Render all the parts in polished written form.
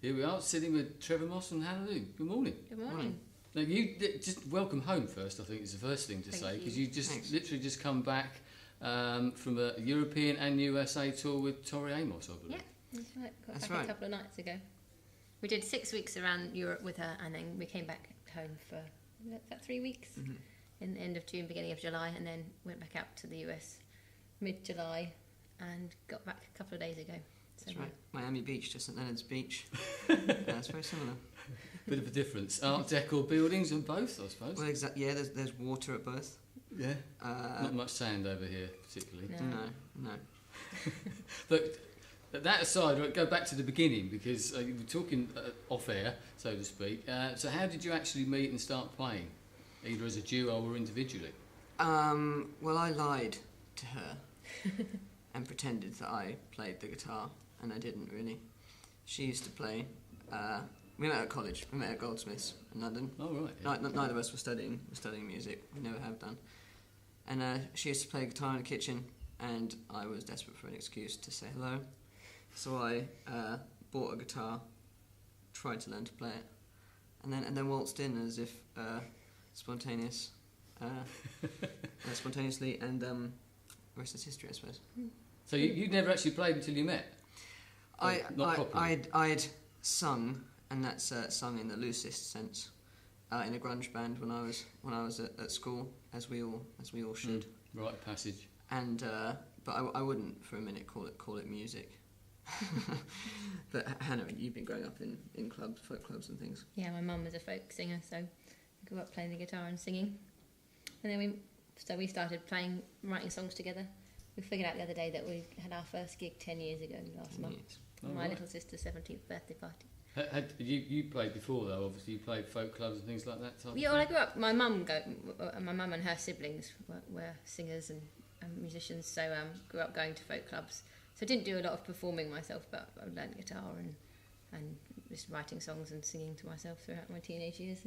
Here we are, sitting with Trevor Moss and Hannah Lou. Good morning. Good morning. Now, you just welcome home first, I think is the first thing to say, because you just literally just come back from a European and USA tour with Tori Amos, I believe. Yeah, that's right. Got back a couple of nights ago. We did 6 weeks around Europe with her, and then we came back home for about 3 weeks in the end of June, beginning of July, and then went back out to the US mid-July and got back a couple of days ago. So that's right. Miami Beach to St Leonard's Beach. It's very similar. Bit of a difference. Art Deco buildings on both, I suppose. Well, exactly. Yeah, there's water at both. Yeah. Not much sand over here, particularly. No. But that aside, right, go back to the beginning, because you were talking off air, so to speak. So how did you actually meet and start playing, either as a duo or individually? Well, I lied to her and pretended that I played the guitar, and I didn't really. She used to play. We met at college. We met at Goldsmiths in London. Oh right. Yeah. Neither of us were studying music. We never have done. And she used to play guitar in the kitchen, and I was desperate for an excuse to say hello. So I bought a guitar, tried to learn to play it, and then waltzed in as if spontaneously, and the rest is history, I suppose. So you'd never actually played until you met? I'd sung, and that's sung in the loosest sense, in a grunge band when I was at school, as we all should. Rite of passage. And but I wouldn't for a minute call it music. But Hannah, you've been growing up in clubs, folk clubs and things. Yeah, my mum was a folk singer, so I grew up playing the guitar and singing. And then we started writing songs together. We figured out the other day that we had our first gig 10 years ago last month. My little sister's 17th birthday party. You played before though, obviously you played folk clubs and things like that? Yeah, well I grew up, my mum and her siblings were singers and musicians, so grew up going to folk clubs. So I didn't do a lot of performing myself, but I learned guitar and just writing songs and singing to myself throughout my teenage years.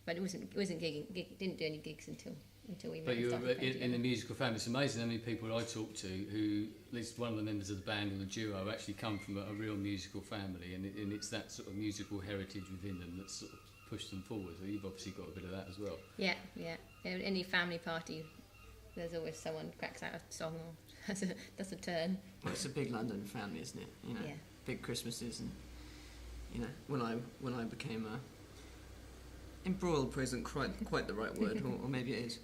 But it wasn't gigging. Didn't do any gigs until we met. But you were in a musical family. It's amazing how many people I talk to who, at least one of the members of the band or the duo, actually come from a real musical family, and it's that sort of musical heritage within them that's sort of pushed them forward. So you've obviously got a bit of that as well. Yeah. Any family party, there's always someone cracks out a song or does a turn. Well, it's a big London family, isn't it? Big Christmases, and when I became embroiled probably isn't quite the right word, or maybe it is.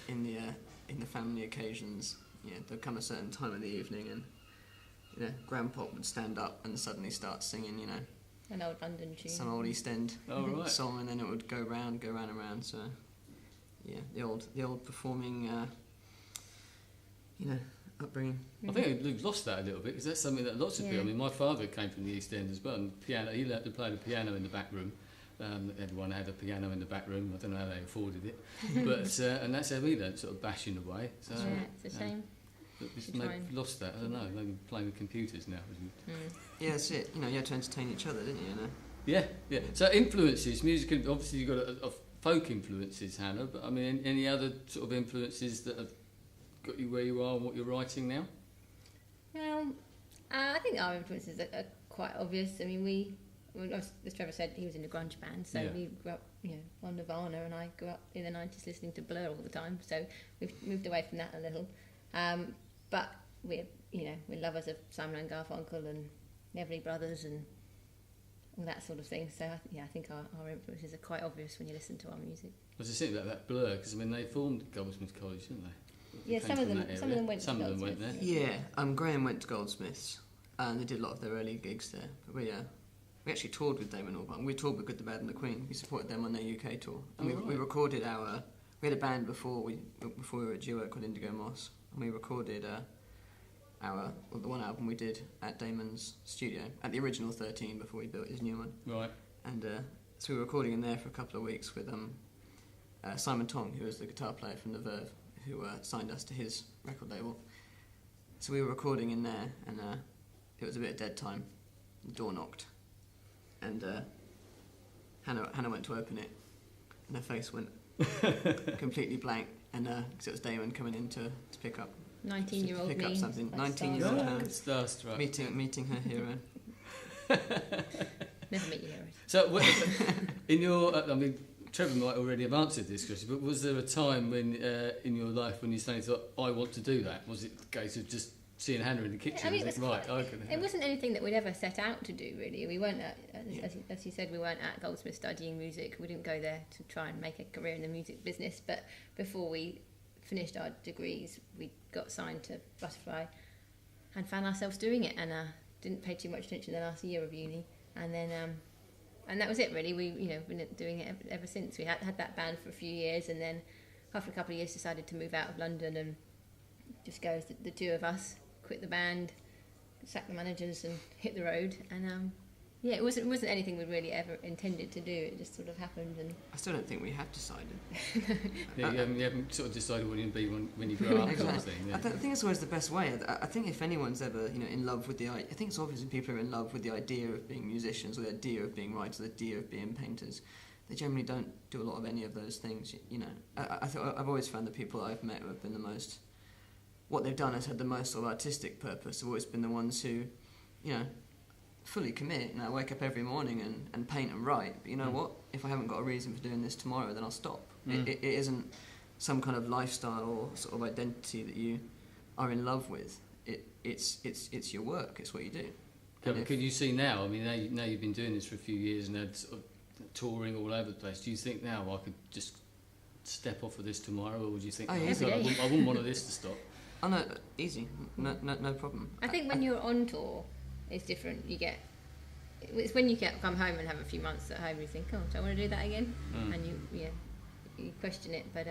In the family occasions, there'd come a certain time of the evening, and Grandpa would stand up and suddenly start singing, an old London tune, some old East End song, and then it would go round and round. So, the old performing, upbringing. I think we've lost that a little bit, because that's something that lots of people. I mean, my father came from the East End as well, and piano. He learned to play the piano in the back room. Everyone had a piano in the back room. I don't know how they afforded it, but and that's how we learned, sort of bashing away. So, it's a shame. We've lost that. I don't know. Maybe playing with computers now. Yeah, that's it. You had to entertain each other, didn't you? Yeah. So influences, music. Obviously, you've got a folk influences, Hannah. But I mean, any other sort of influences that have got you where you are and what you're writing now? Well, I think our influences are quite obvious. I mean, as Trevor said, he was in a grunge band, so we grew up, on Nirvana, and I grew up in the 90s listening to Blur all the time, so we've moved away from that a little. But we're lovers of Simon & Garfunkel and Everly Brothers and all that sort of thing, so I think our influences are quite obvious when you listen to our music. I was just thinking about that Blur, because I mean, they formed Goldsmiths College, didn't they? Yeah, some of them went to Goldsmiths. Went there. Yeah, Graham went to Goldsmiths, and they did a lot of their early gigs there. But we actually toured with Damon Albarn. We toured with Good, the Bad and the Queen. We supported them on their UK tour. And we recorded we had a band before we were a duo called Indigo Moss, and we recorded the one album we did at Damon's studio, at the original 13 before we built his new one. Right. And so we were recording in there for a couple of weeks with Simon Tong, who was the guitar player from The Verve, who signed us to his record label. So we were recording in there, and it was a bit of dead time. The door knocked. And Hannah went to open it, and her face went completely blank, and because it was Damon coming in to pick up 19-year-old pick me, up something. Like 19-year-old her, starstruck. meeting her hero. Never meet your heroes. So, in your, I mean, Trevor might already have answered this question, but was there a time when, in your life, when you suddenly thought, I want to do that? Was it a case of just seeing Hannah in the kitchen? I mean, it wasn't anything that we'd ever set out to do, really. We weren't, as you said, we weren't at Goldsmith studying music. We didn't go there to try and make a career in the music business. But before we finished our degrees, we got signed to Butterfly and found ourselves doing it, and didn't pay too much attention the last year of uni, and then and that was it really. We been doing it ever since. We had that band for a few years, and then after a couple of years decided to move out of London and just go as the two of us, quit the band, sack the managers and hit the road. And it wasn't anything we really ever intended to do. It just sort of happened. And I still don't think we have decided. you haven't sort of decided what you'll be when you grow up. Exactly. Sort of thing, yeah. I think it's always the best way. I think if anyone's ever in love with I think it's obvious when people are in love with the idea of being musicians, or the idea of being writers, the idea of being painters, they generally don't do a lot of any of those things. I've always found the people I've met who have been the most, what they've done has had the most sort of artistic purpose. Have always been the ones who, fully commit. I wake up every morning and paint and write. But you know what? If I haven't got a reason for doing this tomorrow, then I'll stop. It isn't some kind of lifestyle or sort of identity that you are in love with. It's your work. It's what you do. Yeah, but could you see now? I mean, now you've been doing this for a few years and had sort of touring all over the place. Do you think now I could just step off of this tomorrow, or would you think, I wouldn't want this to stop? Oh no, easy, no problem. I think when you're on tour, it's different. It's when you come home and have a few months at home, you think, oh, do I want to do that again? And you question it. But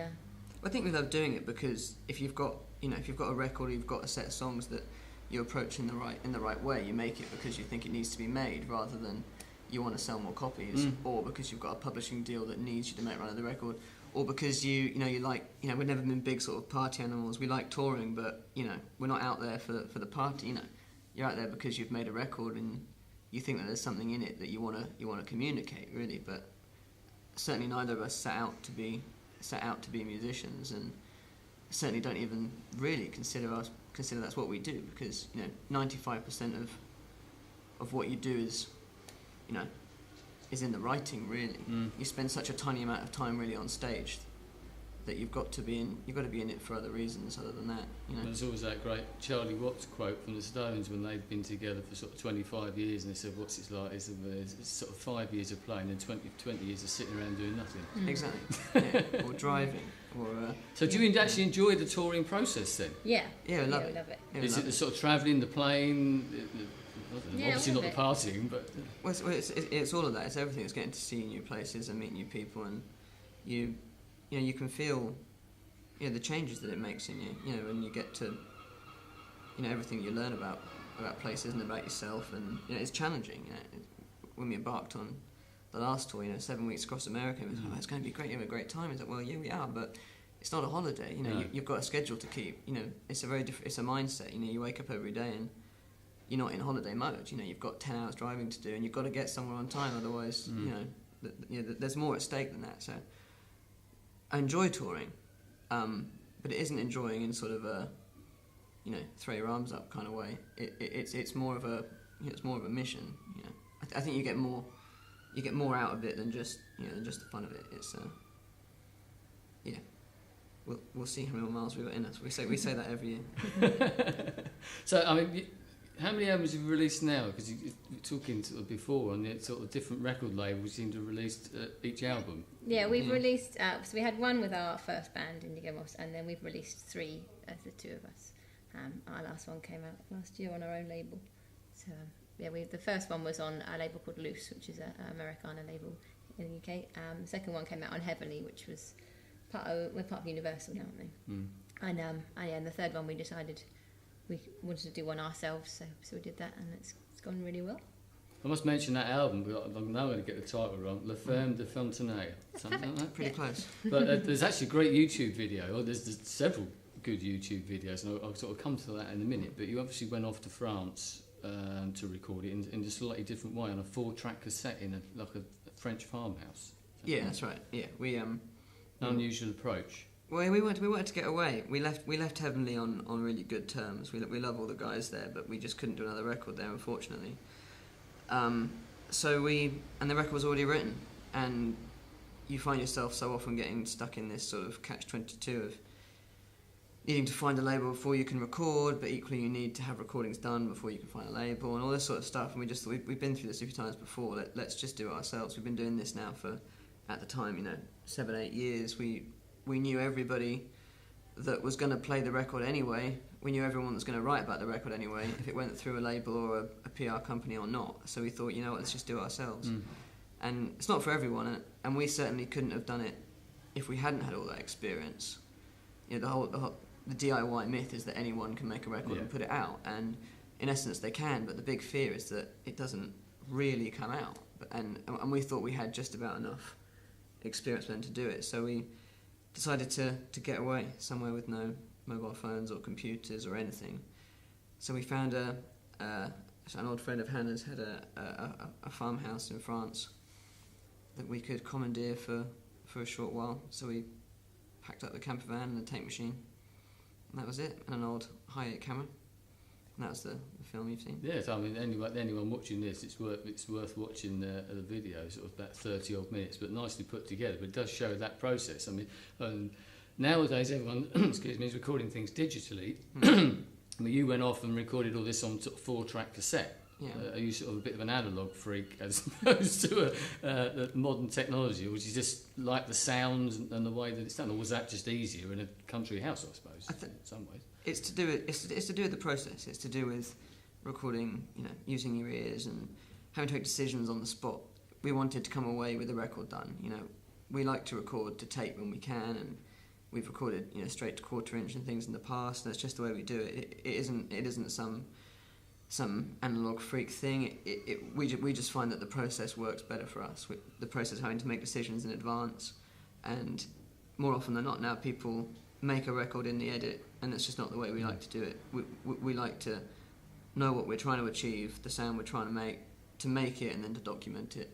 I think we love doing it because if you've got a record, or you've got a set of songs that you approach in the right way, you make it because you think it needs to be made, rather than you want to sell more copies, or because you've got a publishing deal that needs you to make another record, or because you like, we've never been big sort of party animals. We like touring, but we're not out there for the party. You're out there because you've made a record and you think that there's something in it that you want to communicate, really. But certainly neither of us set out to be musicians, and certainly don't even really consider that's what we do, because 95% of what you do is in the writing, really. You spend such a tiny amount of time really on stage that you've got to be in it for other reasons other than that. There's always that great Charlie Watts quote from the Stones when they'd been together for sort of 25 years, and they said, what's it like? It's sort of 5 years of playing and 20 years of sitting around doing nothing. Exactly. Or driving. Or so do you actually enjoy the touring process then? Yeah. Yeah, we love it. Is it the sort of travelling, the playing, obviously not the partying, but well, it's all of that. It's everything. It's getting to see new places and meet new people, and you can feel the changes that it makes in you. When you get to everything you learn about places and about yourself, and it's challenging. When we embarked on the last tour, 7 weeks across America, we thought, it's going to be great. You have a great time. It's like, well, yeah, we are, but it's not a holiday. You've got a schedule to keep. It's a very different. It's a mindset. You wake up every day and you're not in holiday mode. You've got 10 hours driving to do, and you've got to get somewhere on time. Otherwise, there's more at stake than that. So I enjoy touring, but it isn't enjoying in sort of a throw your arms up kind of way. It's more of a mission. I think you get more out of it than just the fun of it. It's we'll see how many more miles we've got in us. We say that every year. So I mean, how many albums have you released now? Because you were talking sort of before on the sort of different record labels you seem to have released each album. Yeah, we've released. So we had one with our first band, Indigo Moss, and then we've released 3 as the two of us. Our last one came out last year on our own label. So the first one was on a label called Loose, which is an Americana label in the UK. The second one came out on Heavenly, which was we're part of Universal now, aren't they? And the third one we decided we wanted to do one ourselves, so we did that, and it's gone really well. I must mention that album, but I'm now going to get the title wrong. La Ferme de Fontenay, something like that. Pretty close. But there's actually a great YouTube video, or there's several good YouTube videos, and I'll sort of come to that in a minute, but you obviously went off to France to record it in a slightly different way, on a 4-track cassette in a French farmhouse. Yeah, that's right. Yeah, we unusual approach. Well, we wanted to get away. We left Heavenly on really good terms. We love all the guys there, but we just couldn't do another record there, unfortunately. And the record was already written, and you find yourself so often getting stuck in this sort of catch-22 of needing to find a label before you can record, but equally you need to have recordings done before you can find a label and all this sort of stuff. And we just we've been through this a few times before. Let's just do it ourselves. We've been doing this now for, at the time, 7-8 years. We knew everybody that was going to play the record anyway. We knew everyone that was going to write about the record anyway, if it went through a label or a PR company or not. So we thought, let's just do it ourselves. And it's not for everyone, and we certainly couldn't have done it if we hadn't had all that experience. The DIY myth is that anyone can make a record and put it out, and in essence they can, but the big fear is that it doesn't really come out. And we thought we had just about enough experience then to do it, so we decided to get away somewhere with no mobile phones or computers or anything. So we found an old friend of Hannah's had a farmhouse in France that we could commandeer for a short while. So we packed up the camper van and the tape machine, and that was it, and an old Hi8 camera. And that was the film you've seen. Yes, I mean, anyone watching this, it's worth watching the video. Sort of about 30 odd minutes, but nicely put together. But it does show that process. I mean, nowadays everyone, is recording things digitally. I mean, you went off and recorded all this on sort of 4-track cassette. Yeah. Are you sort of a bit of an analogue freak as opposed to a modern technology, or was you just like the sounds and the way that it's done, or was that just easier in a country house, I suppose, in some ways? It's to do with the process. It's to do with recording, using your ears and having to make decisions on the spot. We wanted to come away with the record done. We like to record to tape when we can, and we've recorded straight to 1/4 inch and things in the past. And that's just the way we do it. It isn't some analog freak thing. We just find that the process works better for us. The process of having to make decisions in advance, and more often than not now people make a record in the edit, and that's just not the way we like to do it. We like to know what we're trying to achieve, the sound we're trying to make it, and then to document it.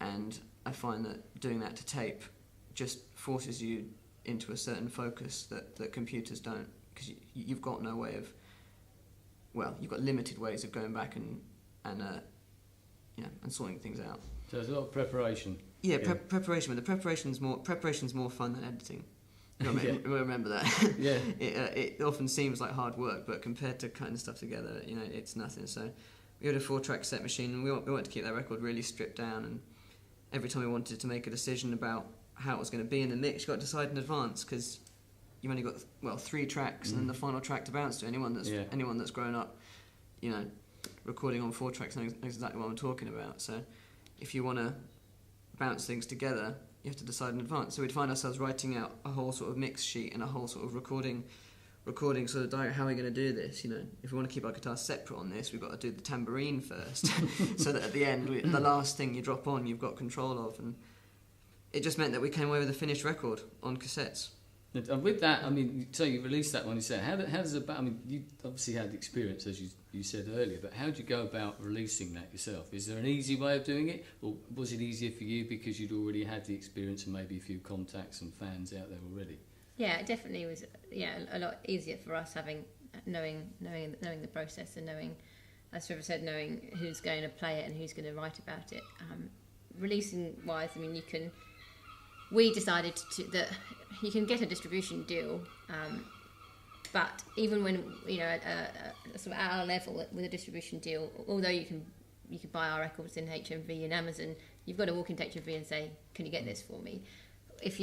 And I find that doing that to tape just forces you into a certain focus that computers don't, because you've got no way of, you've got limited ways of going back and sorting things out. So there's a lot of preparation. Yeah, preparation. But the preparation's more fun than editing. Remember that. Yeah. It often seems like hard work, but compared to cutting stuff together, it's nothing. So we had a 4-track cassette machine, and we wanted to keep that record really stripped down. And every time we wanted to make a decision about how it was going to be in the mix, you got to decide in advance, because you've only got 3 tracks and then the final track to bounce to. Anyone that's grown up, recording on 4 tracks knows exactly what I'm talking about. So if you want to bounce things together, you have to decide in advance. So we'd find ourselves writing out a whole sort of mix sheet and a whole sort of recording sort of diagram. How are we going to do this? If we want to keep our guitar separate on this, we've got to do the tambourine first, so that at the end, the last thing you drop on, you've got control of. And it just meant that we came away with a finished record on cassettes. And with that, I mean, so you released that one, you said, how does it, I mean, you obviously had experience, as you said earlier, but how do you go about releasing that yourself? Is there an easy way of doing it, or was it easier for you because you'd already had the experience and maybe a few contacts and fans out there already? Yeah, it definitely was, a lot easier for us knowing the process and knowing, as Trevor said, knowing who's going to play it and who's going to write about it. Releasing-wise, I mean, we decided that you can get a distribution deal, but even when sort of at our level with a distribution deal, although you can buy our records in HMV and Amazon, you've got to walk into HMV and say, "Can you get this for me?" If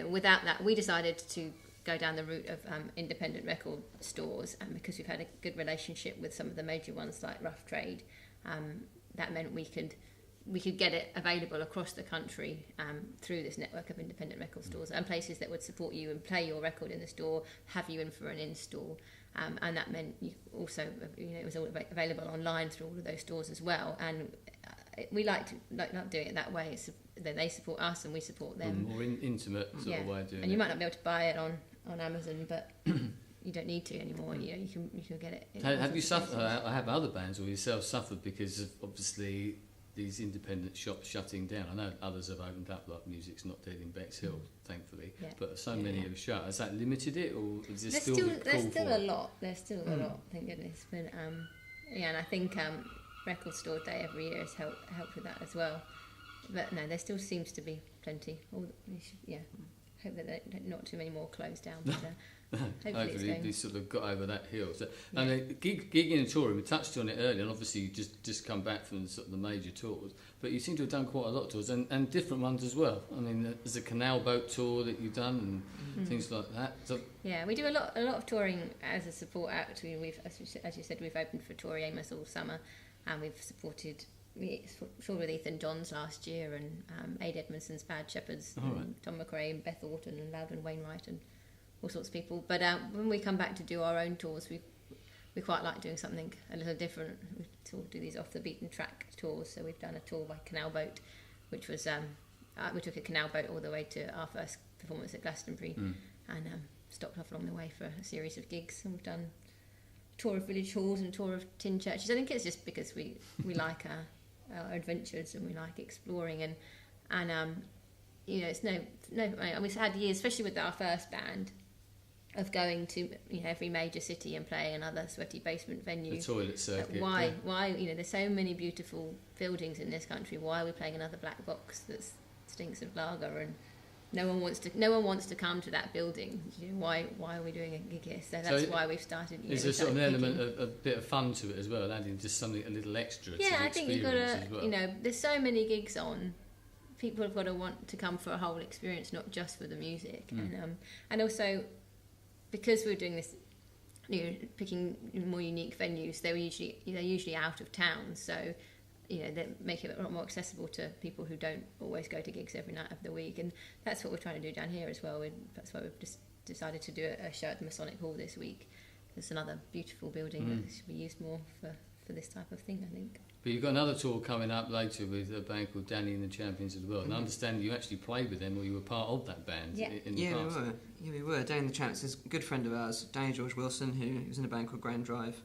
without that, we decided to go down the route of independent record stores, and because we've had a good relationship with some of the major ones like Rough Trade, that meant we could get it available across the country through this network of independent record stores and places that would support you and play your record in the store, have you in for an install, and that meant you also, it was all available online through all of those stores as well. And we like doing it that way. Then they support us and we support them. More intimate sort of way of doing it. And you might not be able to buy it on Amazon, but you don't need to anymore. You can get it. Have you suffered? Have other bands or yourself suffered because of obviously these independent shops shutting down? I know others have opened up, like Music's Not Dead in Bexhill, thankfully, but so many have shut. Has that limited it, or is there still a lot? There's still a lot, thank goodness. But and I think record store day every year has helped with that as well. But no, there still seems to be plenty. Hope that not too many more close down. But, hopefully they sort of got over that hill. So, and gigging and touring, we touched on it earlier, and obviously you just come back from sort of the major tours, but you seem to have done quite a lot of tours and different ones as well. I mean, there's a canal boat tour that you've done and things like that. So, yeah, we do a lot of touring as a support act. We've, as you said, we've opened for Tori Amos all summer, and we've supported. We toured with Ethan Johns last year, and Aid Edmondson's Bad Shepherds, and Tom McRae and Beth Orton and Loudon Wainwright and all sorts of people. But when we come back to do our own tours, we quite like doing something a little different. We sort of do these off the beaten track tours. So we've done a tour by canal boat, which was we took a canal boat all the way to our first performance at Glastonbury, and stopped off along the way for a series of gigs. And we've done a tour of village halls and a tour of tin churches. I think it's just because we like our adventures and we like exploring and it's no. I mean, we've had years, especially with our first band, of going to every major city and playing another sweaty basement venue. The toilet circuit. Why there's so many beautiful buildings in this country. Why are we playing another black box that stinks of lager and no one wants to come to that building? Why are we doing a gig here? So that's why we've started. Is there sort of an element of a bit of fun to it as well, adding just something a little extra? Yeah, to the I think you've got experience to. as well. There's so many gigs on. People have got to want to come for a whole experience, not just for the music, and also. Because we're doing this, picking more unique venues, they're usually out of town, so they make it a lot more accessible to people who don't always go to gigs every night of the week, and that's what we're trying to do down here as well. That's why we've just decided to do a show at the Masonic Hall this week. It's another beautiful building that should be used more for this type of thing, I think. But you've got another tour coming up later with a band called Danny and the Champions of the World. And I understand you actually played with them, or you were part of that band in the past. We were. Danny and the Champions is a good friend of ours, Danny George Wilson, who was in a band called Grand Drive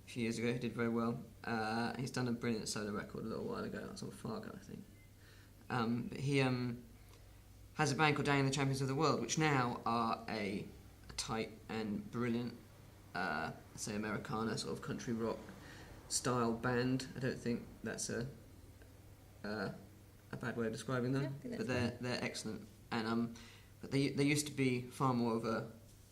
a few years ago. He did very well. He's done a brilliant solo record a little while ago. It's on Fargo, I think. But he has a band called Danny and the Champions of the World, which now are a tight and brilliant, say, Americana sort of country rock style band. I don't think that's a bad way of describing them, but they're excellent. And but they used to be far more of a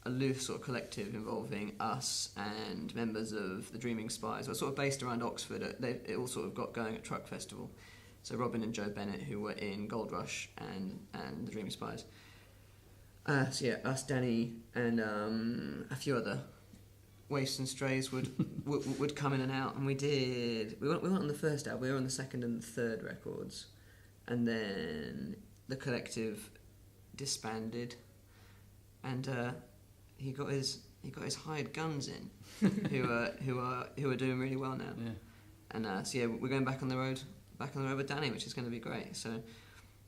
loose sort of collective involving us and members of the Dreaming Spies. We're sort of based around Oxford. It all sort of got going at Truck Festival. So Robin and Joe Bennett, who were in Gold Rush and the Dreaming Spies. So yeah, us, Danny, and a few other Wastes and Strays would come in and out, and we went on the first album. We were on the second and the third records, and then the collective disbanded, and he got his hired guns in, who are doing really well now. Yeah. And so yeah, we're going back on the road with Danny, which is going to be great. So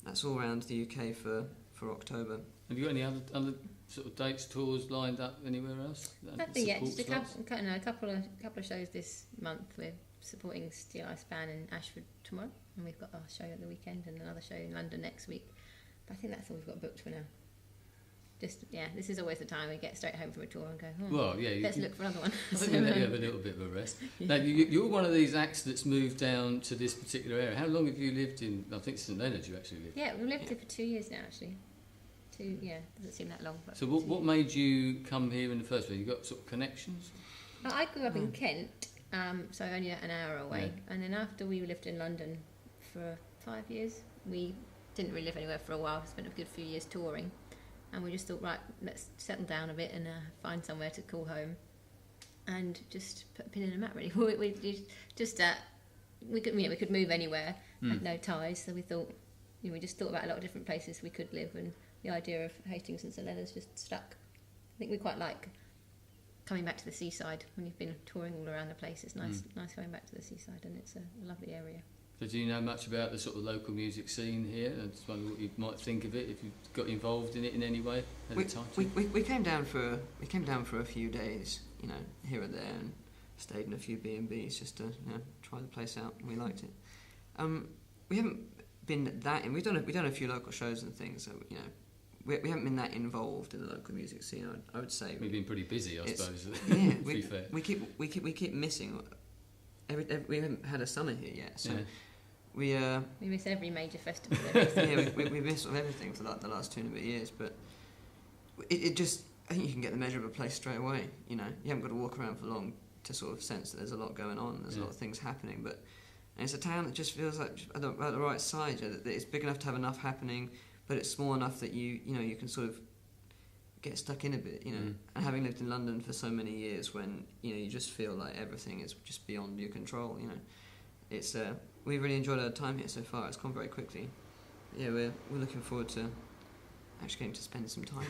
that's all around the UK for October. Have you got any other sort of dates, tours lined up anywhere else? Nothing yet. Just a couple of shows this month. We're supporting Steel Ice Band in Ashford tomorrow, and we've got our show at the weekend and another show in London next week. But I think that's all we've got booked for now. This is always the time we get straight home from a tour and go, let's look for another one. I think you have a little bit of a rest. Now, you're one of these acts that's moved down to this particular area. How long have you lived in, I think St Leonard's you actually lived? Yeah, we've lived here for 2 years now, actually. Doesn't seem that long. But so what made you come here in the first place? You got sort of connections? Well, I grew up in Kent, so only an hour away. Yeah. And then after we lived in London for 5 years, we didn't really live anywhere for a while. Spent a good few years touring. And we just thought, right, let's settle down a bit and find somewhere to call home, and just put a pin in the map. Really, we could move anywhere, had no ties. So we thought, we just thought about a lot of different places we could live, and the idea of Hastings and St Leonard's just stuck. I think we quite like coming back to the seaside when you've been touring all around the place. It's nice coming back to the seaside, and it's a lovely area. So do you know much about the sort of local music scene here? I just wonder what you might think of it, if you got involved in it in any way at the time. We came down for a few days, here and there, and stayed in a few B&Bs just to try the place out, and we liked it. We haven't been that in. We've done a few local shows and things, so we haven't been that involved in the local music scene. I would say we've been pretty busy, I suppose. Yeah, to be fair. we keep missing we haven't had a summer here yet, so we miss every major festival. we miss sort of everything for like the last 2.5 years. But it just, I think you can get the measure of a place straight away. You know, you haven't got to walk around for long to sort of sense that there's a lot going on. There's a lot of things happening, but and it's a town that just feels like about the right size. That it's big enough to have enough happening, but it's small enough that you can sort of get stuck in a bit, you know. And having lived in London for so many years, when you just feel like everything is just beyond your control, it's we've really enjoyed our time here so far. It's gone very quickly. Yeah, we're looking forward to actually getting to spend some time.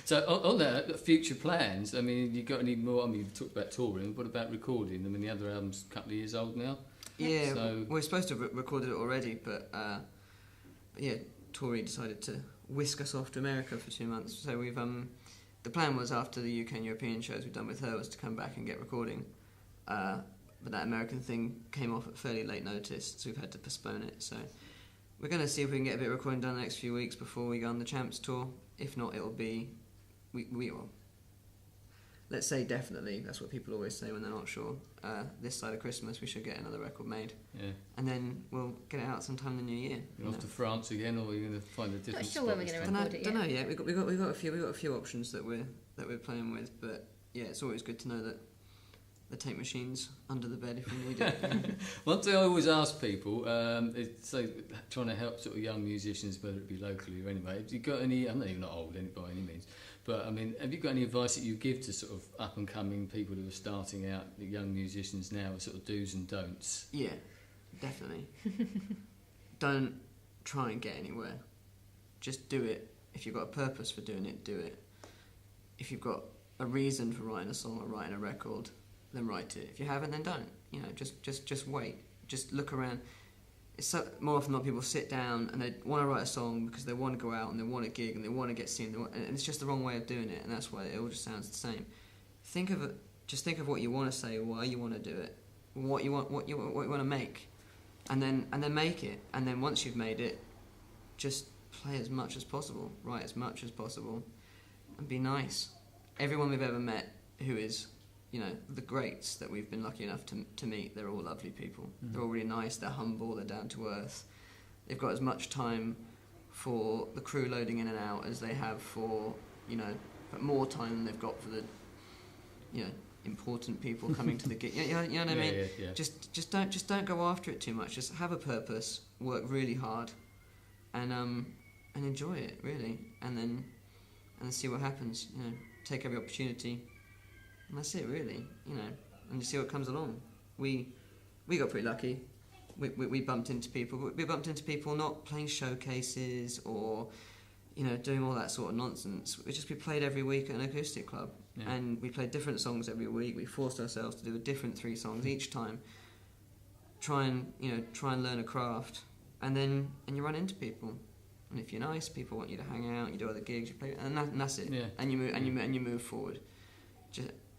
So on that, future plans, I mean, you got any more? I mean, you've talked about touring. What about recording? I mean, the other album's a couple of years old now. Yeah, so we're supposed to have recorded it already, but yeah, Tori decided to whisk us off to America for 2 months. So we've the plan was, after the UK and European shows we've done with her, was to come back and get recording. But that American thing came off at fairly late notice, so we've had to postpone it. So we're going to see if we can get a bit of recording done the next few weeks before we go on the Champs tour. If not, it'll be we will. Let's say definitely. That's what people always say when they're not sure. This side of Christmas, we should get another record made. Yeah. And then we'll get it out sometime in the new year. You're off to France again, or are you going to find a different spot? Not sure when we're going to record it. Don't know yet. We've got a few options that we're playing with, but yeah, it's always good to know that the tape machine's under the bed if we need it. One thing I always ask people, it's trying to help sort of young musicians, whether it be locally or anyway. Have you got any? I'm not even old by any means, but I mean, have you got any advice that you give to sort of up and coming people who are starting out, the young musicians now, sort of do's and don'ts? Yeah, definitely. Don't try and get anywhere. Just do it. If you've got a purpose for doing it, do it. If you've got a reason for writing a song or writing a record, then write it. If you haven't, then don't. Just wait. Just look around. It's more often than not, people sit down and they want to write a song because they want to go out and they want a gig and they want to get seen, and it's just the wrong way of doing it, and that's why it all just sounds the same. Think of what you want to say, why you want to do it, what you want to make, and then make it. And then once you've made it, just play as much as possible, write as much as possible, and be nice. Everyone we've ever met who is, the greats that we've been lucky enough to meet, they're all lovely people. They're all really nice, they're humble, they're down to earth. They've got as much time for the crew loading in and out as they have for, but more time than they've got for the, important people coming to the gig. You know what I mean? Yeah. Just don't go after it too much. Just have a purpose, work really hard, and enjoy it really, and then see what happens. Take every opportunity. And that's it, really, and you see what comes along. We got pretty lucky. We bumped into people. We bumped into people not playing showcases or, doing all that sort of nonsense. We played every week at an acoustic club, and we played different songs every week. We forced ourselves to do a different 3 songs each time. Try and learn a craft, and you run into people. And if you're nice, people want you to hang out. You do other gigs, you play, and that's it. Yeah. And you move forward.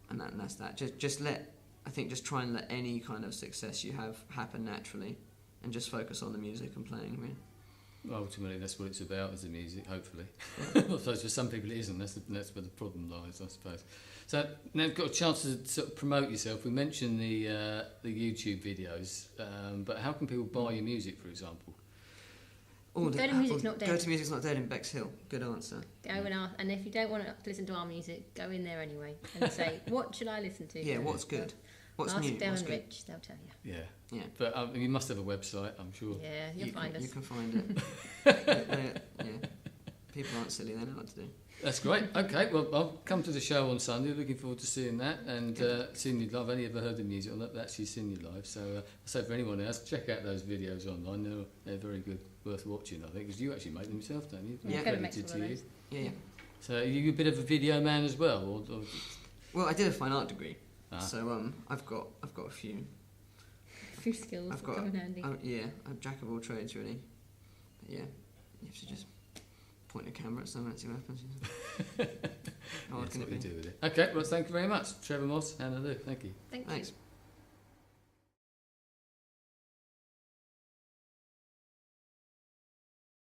And that's that. Just try and let any kind of success you have happen naturally, and just focus on the music and playing. Really. Well, ultimately, that's what it's about, is the music. Hopefully, I suppose for some people it isn't. That's where the problem lies, I suppose. So now you've got a chance to sort of promote yourself. We mentioned the YouTube videos, but how can people buy your music, for example? Go to Music's Not Dead. Go to Music's Not Dead in Bexhill. Good answer. Go and ask, and if you don't want to listen to our music, go in there anyway and say, what should I listen to? Yeah, what's good? What's new? Ask Del and Rich, they'll tell you. Yeah. But you must have a website, I'm sure. Yeah, you'll find us. You can find it. People aren't silly, they know what to do. That's great. Okay, well, I'll come to the show on Sunday. Looking forward to seeing that and seeing you live. I've only ever heard the music, I've actually seen you live. So for anyone else, check out those videos online. They're very good, worth watching, I think, because you actually make them yourself, don't you? Yeah, credited to you. Yeah. So are you a bit of a video man as well? Or... Well, I did a fine art degree, so I've got a few skills. I've got I'm a jack of all trades, really. But yeah, you have to just point a camera at someone and see what happens. How hard can it be? Do with it. Okay, well, thank you very much, Trevor Moss Hannah Lou. Thank you. Thanks.